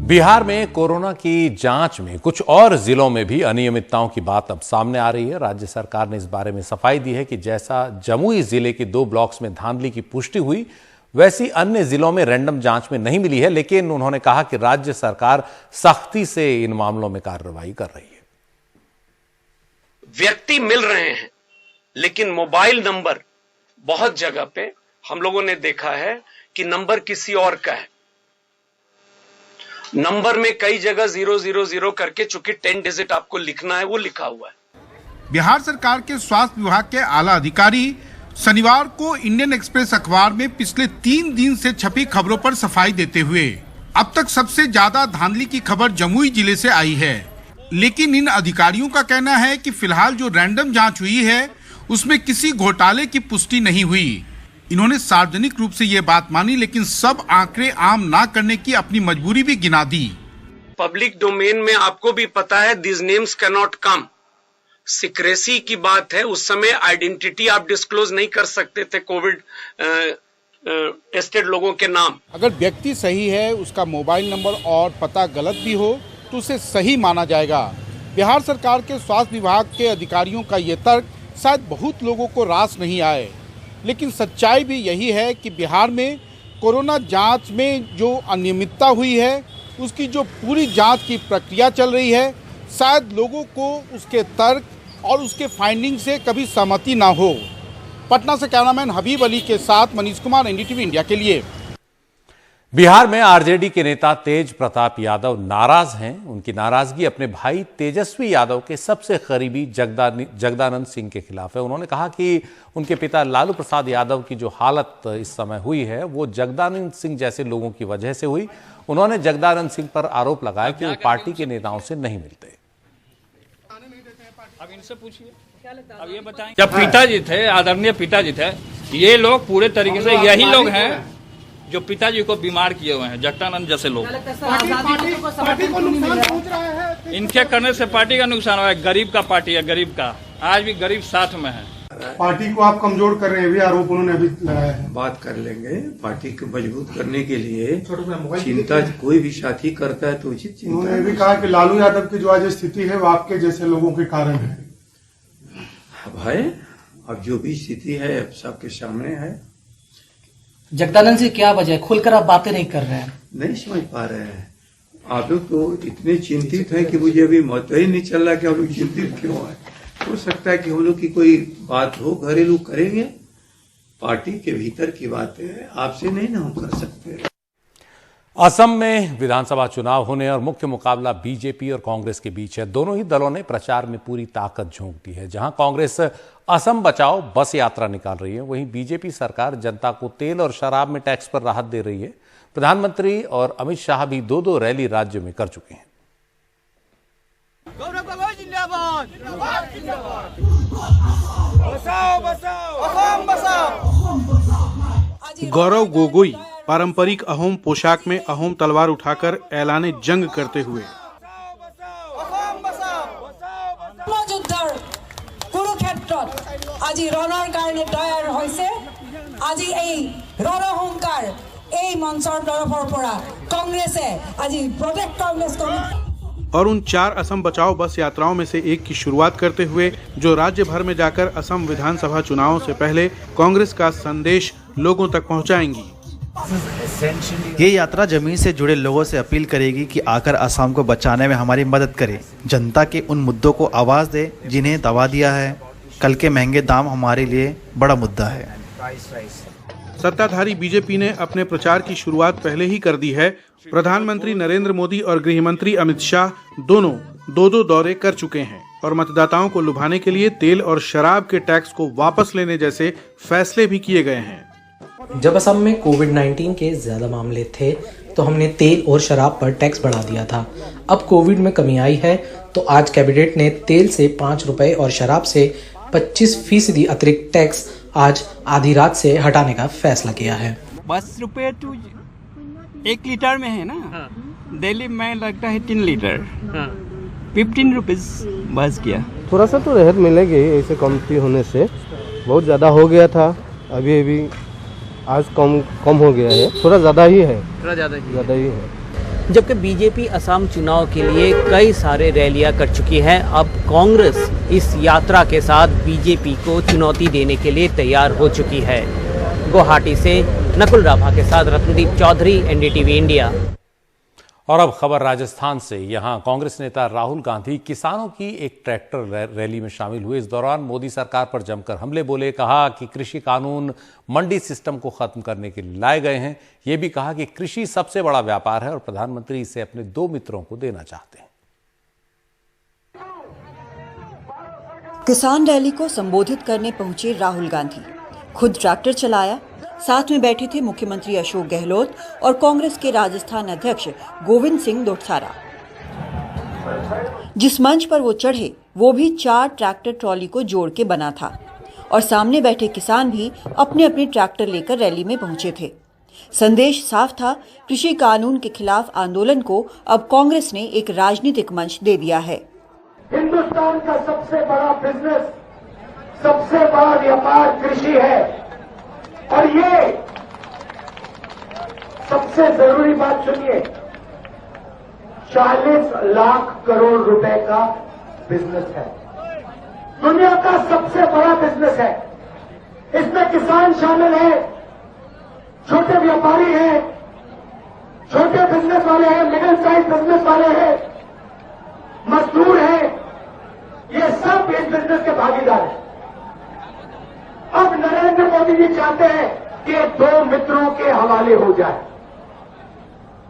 बिहार में कोरोना की जांच में कुछ और जिलों में भी अनियमितताओं की बात अब सामने आ रही है। राज्य सरकार ने इस बारे में सफाई दी है कि जैसा जमुई जिले के 2 ब्लॉक्स में धांधली की पुष्टि हुई, वैसी अन्य जिलों में रैंडम जांच में नहीं मिली है। लेकिन उन्होंने कहा कि राज्य सरकार सख्ती से इन मामलों में कार्रवाई कर रही है। व्यक्ति मिल रहे हैं, लेकिन मोबाइल नंबर बहुत जगह पे हम लोगों ने देखा है कि नंबर किसी और का है। नंबर में कई जगह 000 करके, चूंकि 10 डिजिट आपको लिखना है, वो लिखा हुआ है। बिहार सरकार के स्वास्थ्य विभाग के आला अधिकारी शनिवार को इंडियन एक्सप्रेस अखबार में पिछले 3 दिन से छपी खबरों पर सफाई देते हुए अब तक सबसे ज्यादा धांधली की खबर जमुई जिले से आई है। लेकिन इन अधिकारियों का कहना है कि फिलहाल जो रैंडम जांच हुई है उसमें किसी घोटाले की पुष्टि नहीं हुई। इन्होंने सार्वजनिक रूप से ये बात मानी, लेकिन सब आंकड़े आम ना करने की अपनी मजबूरी भी गिना दी। पब्लिक डोमेन में आपको भी पता है, this names can not come. Secrecy की बात है। उस समय आइडेंटिटी आप डिस्क्लोज नहीं कर सकते थे कोविड टेस्टेड लोगों के नाम। अगर व्यक्ति सही है, उसका मोबाइल नंबर और पता गलत भी हो तो उसे सही माना जाएगा। बिहार सरकार के स्वास्थ्य विभाग के अधिकारियों का ये तर्क शायद बहुत लोगों को रास नहीं आए, लेकिन सच्चाई भी यही है कि बिहार में कोरोना जांच में जो अनियमितता हुई है उसकी जो पूरी जांच की प्रक्रिया चल रही है, शायद लोगों को उसके तर्क और उसके फाइंडिंग से कभी सहमति ना हो। पटना से कैमरामैन हबीब अली के साथ मनीष कुमार, एनडीटीवी इंडिया के लिए। बिहार में आरजेडी के नेता तेज प्रताप यादव नाराज हैं। उनकी नाराजगी अपने भाई तेजस्वी यादव के सबसे करीबी जगदानंद सिंह के खिलाफ है। उन्होंने कहा कि उनके पिता लालू प्रसाद यादव की जो हालत इस समय हुई है वो जगदानंद सिंह जैसे लोगों की वजह से हुई। उन्होंने जगदानंद सिंह पर आरोप लगाया कि वो पार्टी के नेताओं से नहीं मिलते। अब इनसे पूछिए, अब ये बताएं। जब पिताजी थे, आदरणीय पिताजी थे, ये लोग पूरे तरीके से यही लोग हैं जो पिताजी को बीमार किए हुए हैं, जगदानंद जैसे लोग। पार्टी को नुकसान पहुंच रहा है। इनके करने से पार्टी का नुकसान हुआ है। गरीब का पार्टी है, गरीब का। आज भी गरीब साथ में है। पार्टी को आप कमजोर कर रहे हैं, भी आरोप उन्होंने अभी लगाया है। बात कर लेंगे। पार्टी को मजबूत करने के लिए चिंता कोई भी साथी करता है तो उचित चिंता। उन्होंने भी कहा कि लालू यादव की जो आज स्थिति है वो आपके जैसे लोगों के कारण है। भाई, अब जो भी स्थिति है सबके सामने है। जगदानंद जी, क्या वजह, खुलकर आप बातें नहीं कर रहे हैं? नहीं समझ पा रहे हैं। आप लोग तो इतने चिंतित हैं कि मुझे अभी मत ही नहीं चल रहा कि हम लोग चिंतित क्यों है। हो सकता है कि हम लोग की कोई बात हो, घरेलू करेंगे। पार्टी के भीतर की बातें हैं, आपसे नहीं ना हम कर सकते। असम में विधानसभा चुनाव होने और मुख्य मुकाबला बीजेपी और कांग्रेस के बीच है। दोनों ही दलों ने प्रचार में पूरी ताकत झोंक दी है। जहां कांग्रेस असम बचाओ बस यात्रा निकाल रही है, वहीं बीजेपी सरकार जनता को तेल और शराब में टैक्स पर राहत दे रही है। प्रधानमंत्री और अमित शाह भी 2-2 रैली राज्य में कर चुके हैं। गौरव गोगोई पारंपरिक अहोम पोशाक में अहोम तलवार उठाकर ऐलाने जंग करते हुए আজি ৰণৰ কাৰণে তৈয়াৰ হৈছে। আজি এই ৰণহংকাৰ এই মঞ্চৰ তৰফৰ পৰা কংগ্ৰেছে আজি প্ৰদেশ কংগ্ৰেছ কমিটি और उन 4 असम बचाओ बस यात्राओं में से एक की शुरुआत करते हुए जो राज्य भर में जाकर असम विधानसभा चुनावों से पहले कांग्रेस का संदेश लोगों तक पहुंचाएंगी। ये यात्रा जमीन से जुड़े लोगों से अपील करेगी कि आकर असम को बचाने में हमारी मदद करें, जनता के उन मुद्दों को आवाज दे जिन्हें दबा दिया है। कल के महंगे दाम हमारे लिए बड़ा मुद्दा है। सत्ताधारी बीजेपी ने अपने प्रचार की शुरुआत पहले ही कर दी है। प्रधानमंत्री नरेंद्र मोदी और गृह मंत्री अमित शाह दोनों 2-2 दौरे कर चुके हैं और मतदाताओं को लुभाने के लिए तेल और शराब के टैक्स को वापस लेने जैसे फैसले भी किए गए हैं। जब असम में कोविड-19 के ज्यादा मामले थे तो हमने तेल और शराब पर टैक्स बढ़ा दिया था। अब कोविड में कमी आई है तो आज कैबिनेट ने तेल से 5 रुपए और शराब से 25% अतिरिक्त टैक्स आज आधी रात से हटाने का फैसला किया है। 10 रुपए तो 1 लीटर में है ना। दिल्ली में लगता है 3 लीटर। 15 रुपीज बस किया। थोड़ा सा तो राहत मिलेगी, ऐसे कमती होने से बहुत ज़्यादा हो गया था। अभी आज कम हो गया है, थोड़ा ज़्यादा ही है, थोड़ा ज़्यादा ही है। जबकि बीजेपी असम चुनाव के लिए कई सारे रैलियां कर चुकी है। अब कांग्रेस इस यात्रा के साथ बीजेपी को चुनौती देने के लिए तैयार हो चुकी है। गुवाहाटी से नकुल राभा के साथ रत्नदीप चौधरी, एनडीटीवी इंडिया। और अब खबर राजस्थान से। यहां कांग्रेस नेता राहुल गांधी किसानों की एक ट्रैक्टर रैली में शामिल हुए। इस दौरान मोदी सरकार पर जमकर हमले बोले। कहा कि कृषि कानून मंडी सिस्टम को खत्म करने के लिए लाए गए हैं। यह भी कहा कि कृषि सबसे बड़ा व्यापार है और प्रधानमंत्री इसे अपने 2 मित्रों को देना चाहते हैं। किसान रैली को संबोधित करने पहुंचे राहुल गांधी। खुद ट्रैक्टर चलाया। साथ में बैठे थे मुख्यमंत्री अशोक गहलोत और कांग्रेस के राजस्थान अध्यक्ष गोविंद सिंह डोटासरा। जिस मंच पर वो चढ़े वो भी 4 ट्रैक्टर ट्रॉली को जोड़ के बना था और सामने बैठे किसान भी अपने अपने ट्रैक्टर लेकर रैली में पहुंचे थे। संदेश साफ था, कृषि कानून के खिलाफ आंदोलन को अब कांग्रेस ने एक राजनीतिक मंच दे दिया है। हिंदुस्तान का सबसे बड़ा बिजनेस, सबसे बड़ा व्यापार कृषि है और ये सबसे जरूरी बात सुनिए, 40 लाख करोड़ रुपए का बिजनेस है। दुनिया का सबसे बड़ा बिजनेस है। इसमें किसान शामिल है, छोटे व्यापारी हैं, छोटे बिजनेस वाले हैं, मिडिल साइज बिजनेस वाले हैं, मजदूर हैं, ये सब इस बिजनेस के भागीदार हैं। अब नरेंद्र मोदी जी चाहते हैं कि 2 मित्रों के हवाले हो जाए।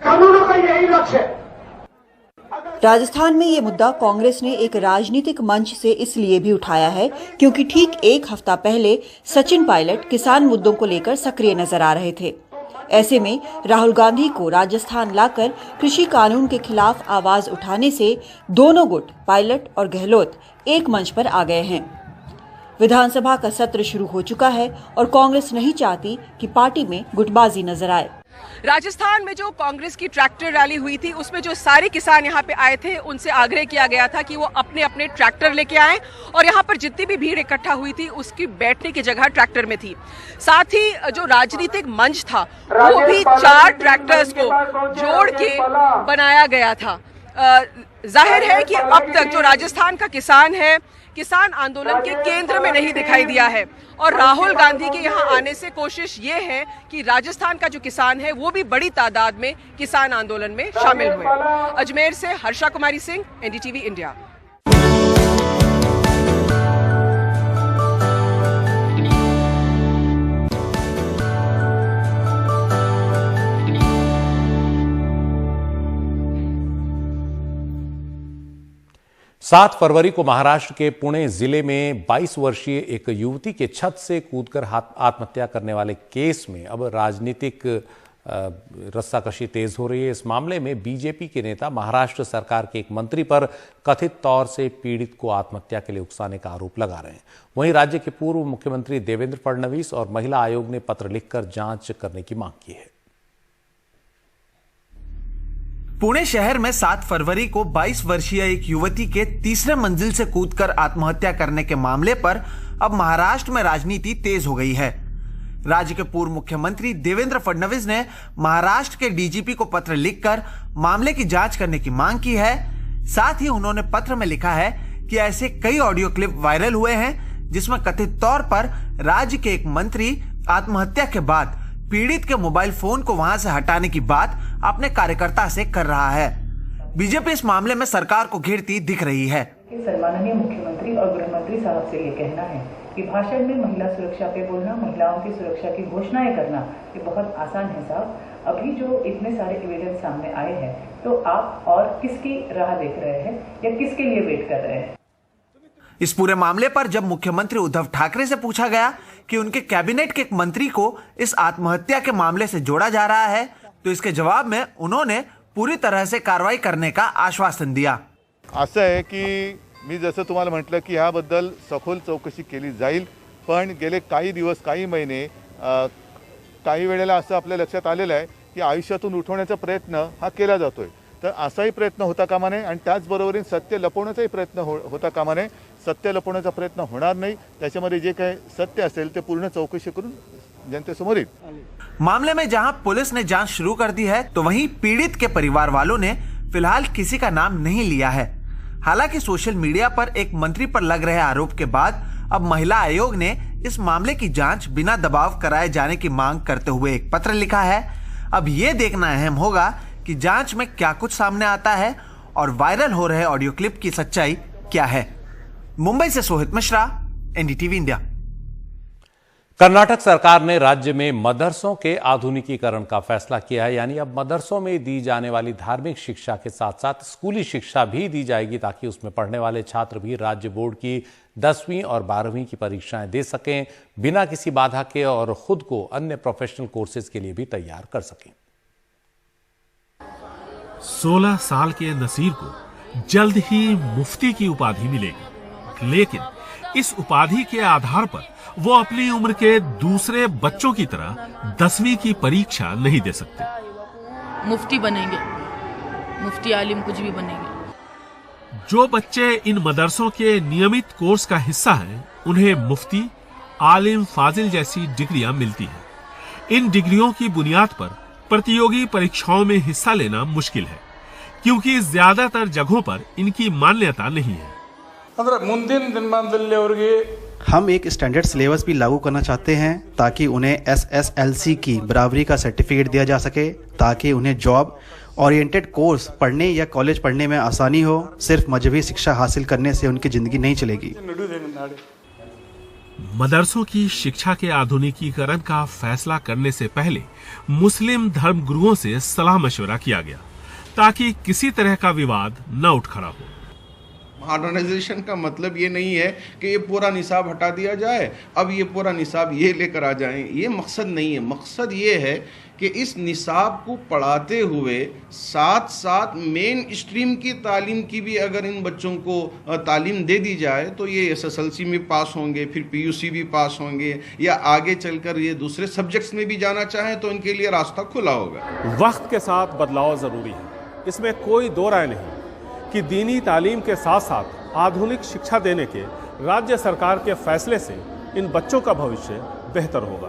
कानूनों का यही लक्ष्य है। राजस्थान में ये मुद्दा कांग्रेस ने एक राजनीतिक मंच से इसलिए भी उठाया है क्योंकि ठीक 1 हफ्ता पहले सचिन पायलट किसान मुद्दों को लेकर सक्रिय नजर आ रहे थे। ऐसे में राहुल गांधी को राजस्थान लाकर कृषि कानून के खिलाफ आवाज उठाने से दोनों गुट पायलट और गहलोत एक मंच पर आ गए हैं। विधानसभा का सत्र शुरू हो चुका है और कांग्रेस नहीं चाहती कि पार्टी में गुटबाजी नजर आए। राजस्थान में जो कांग्रेस की ट्रैक्टर रैली हुई थी उसमें जो सारे किसान यहाँ पे आए थे उनसे आग्रह किया गया था कि वो अपने अपने ट्रैक्टर लेके आएं और यहाँ पर जितनी भी भीड़ इकट्ठा हुई थी उसकी बैठने की जगह ट्रैक्टर में थी। साथ ही जो राजनीतिक मंच था वो भी 4 ट्रैक्टर्स को जोड़ के बनाया गया था। जाहिर है कि अब तक जो राजस्थान का किसान है, किसान आंदोलन के केंद्र में नहीं दिखाई दिया है और राहुल गांधी के यहाँ आने से कोशिश ये है कि राजस्थान का जो किसान है वो भी बड़ी तादाद में किसान आंदोलन में शामिल हुए। अजमेर से हर्षा कुमारी सिंह, एनडीटीवी इंडिया। सात फरवरी को महाराष्ट्र के पुणे जिले में 22 वर्षीय एक युवती के छत से कूदकर आत्महत्या करने वाले केस में अब राजनीतिक रस्साकशी तेज हो रही है। इस मामले में बीजेपी के नेता महाराष्ट्र सरकार के एक मंत्री पर कथित तौर से पीड़ित को आत्महत्या के लिए उकसाने का आरोप लगा रहे हैं। वहीं राज्य के पूर्व मुख्यमंत्री देवेंद्र फडणवीस और महिला आयोग ने पत्र लिखकर जांच करने की मांग की है। पुणे शहर में 7 फरवरी को 22 वर्षीय एक युवती के तीसरे मंजिल से कूदकर आत्महत्या करने के मामले पर अब महाराष्ट्र में राजनीति तेज हो गई है। राज्य के पूर्व मुख्यमंत्री देवेंद्र फडणवीस ने महाराष्ट्र के डीजीपी को पत्र लिखकर मामले की जांच करने की मांग की है। साथ ही उन्होंने पत्र में लिखा है कि ऐसे कई ऑडियो क्लिप वायरल हुए हैं जिसमें कथित तौर पर राज्य के एक मंत्री आत्महत्या के बाद पीड़ित के मोबाइल फोन को वहां से हटाने की बात अपने कार्यकर्ता से कर रहा है। बीजेपी इस मामले में सरकार को घेरती दिख रही है। सम्माननीय मुख्यमंत्री और गृह मंत्री साहब से ये कहना है कि भाषण में महिला सुरक्षा पे बोलना, महिलाओं की सुरक्षा की घोषणाएं करना ये बहुत आसान है साहब। अभी जो इतने सारे एविडेंस सामने आए हैं तो आप और किसकी राह देख रहे हैं या किसके लिए वेट कर रहे हैं? इस पूरे मामले पर जब मुख्यमंत्री उद्धव ठाकरे से पूछा गया कि उनके कैबिनेट के एक मंत्री को इस आत्महत्या के मामले से जोड़ा जा रहा है तो इसके जवाब में उन्होंने पूरी तरह से कार्रवाई करने का आश्वासन दिया। असं आहे की मी जसं तुम्हाला म्हटलं की ह्याबद्दल सखोल चौकशी केली जाईल, पण गेले काही दिवस काही महिने काही वेळेला असं आपल्या लक्षात आलेलं आहे की आयुष्यातून उठवण्याचा प्रयत्न हा केला जातोय। तर असाही प्रयत्न होता कामा नये आणि त्याचबरोबरीने सत्य लपवण्याचाही प्रयत्न होता कामा नये। सत्य लपवण्याचा प्रयत्न होणार नाही, त्याच्यामध्ये जे काही सत्य असेल ते पूर्ण चौकशी करून जनतेसमोर येईल। मामले में जहां पुलिस ने जांच शुरू कर दी है, तो वहीं पीड़ित के परिवार वालों ने फिलहाल किसी का नाम नहीं लिया है। हालांकि सोशल मीडिया पर एक मंत्री पर लग रहे आरोप के बाद अब महिला आयोग ने इस मामले की जांच बिना दबाव कराए जाने की मांग करते हुए एक पत्र लिखा है। अब ये देखना अहम होगा कि जांच में क्या कुछ सामने आता है और वायरल हो रहे ऑडियो क्लिप की सच्चाई क्या है। मुंबई से सोहित मिश्रा, एनडीटीवी इंडिया। कर्नाटक सरकार ने राज्य में मदरसों के आधुनिकीकरण का फैसला किया है, यानी अब मदरसों में दी जाने वाली धार्मिक शिक्षा के साथ साथ स्कूली शिक्षा भी दी जाएगी, ताकि उसमें पढ़ने वाले छात्र भी राज्य बोर्ड की 10वीं और 12वीं की परीक्षाएं दे सकें बिना किसी बाधा के और खुद को अन्य प्रोफेशनल कोर्सेज के लिए भी तैयार कर सकें। 16 साल के नसीर को जल्द ही मुफ्ती की उपाधि मिलेगी, लेकिन इस उपाधि के आधार पर वो अपनी उम्र के दूसरे बच्चों की तरह 10वीं की परीक्षा नहीं दे सकते। मुफ्ती बनेंगे, मुफ्ती आलिम कुछ भी बनेंगे। जो बच्चे इन मदरसों के नियमित कोर्स का हिस्सा हैं, उन्हें मुफ्ती, आलिम, फाजिल जैसी डिग्रियां मिलती हैं। इन डिग्रियों की बुनियाद पर प्रतियोगी परीक्षाओं में हिस्सा लेना मुश्किल है, क्योंकि ज्यादातर जगहों पर इनकी मान्यता नहीं है। हम एक स्टैंडर्ड सिलेबस भी लागू करना चाहते हैं, ताकि उन्हें SSLC की बराबरी का सर्टिफिकेट दिया जा सके, ताकि उन्हें जॉब ओरिएंटेड कोर्स पढ़ने या कॉलेज पढ़ने में आसानी हो। सिर्फ मजहबी शिक्षा हासिल करने से उनकी जिंदगी नहीं चलेगी। मदरसों की शिक्षा के आधुनिकीकरण का फैसला करने से पहले मुस्लिम धर्म गुरुओं से सलाह मशवरा किया गया, ताकि किसी तरह का विवाद न उठ खड़ा हो। मॉडर्नाइजेशन का मतलब ये नहीं है कि ये पूरा निसाब हटा दिया जाए, अब ये पूरा निसाब ये लेकर आ जाएं, ये मकसद नहीं है। मकसद ये है कि इस निसाब को पढ़ाते हुए साथ साथ मेन स्ट्रीम की तालीम की भी अगर इन बच्चों को तालीम दे दी जाए, तो ये SSLC में पास होंगे, फिर PUC भी पास होंगे, या आगे चलकर ये दूसरे सब्जेक्ट्स में भी जाना चाहें तो इनके लिए रास्ता खुला होगा। वक्त के साथ बदलाव ज़रूरी है, इसमें कोई दो राय नहीं कि दीनी तालीम के साथ साथ आधुनिक शिक्षा देने के राज्य सरकार के फैसले से इन बच्चों का भविष्य बेहतर होगा।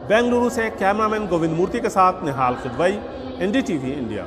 बेंगलुरु से कैमरामैन गोविंद मूर्ति के साथ निहाल खुदवई, NDTV इंडिया।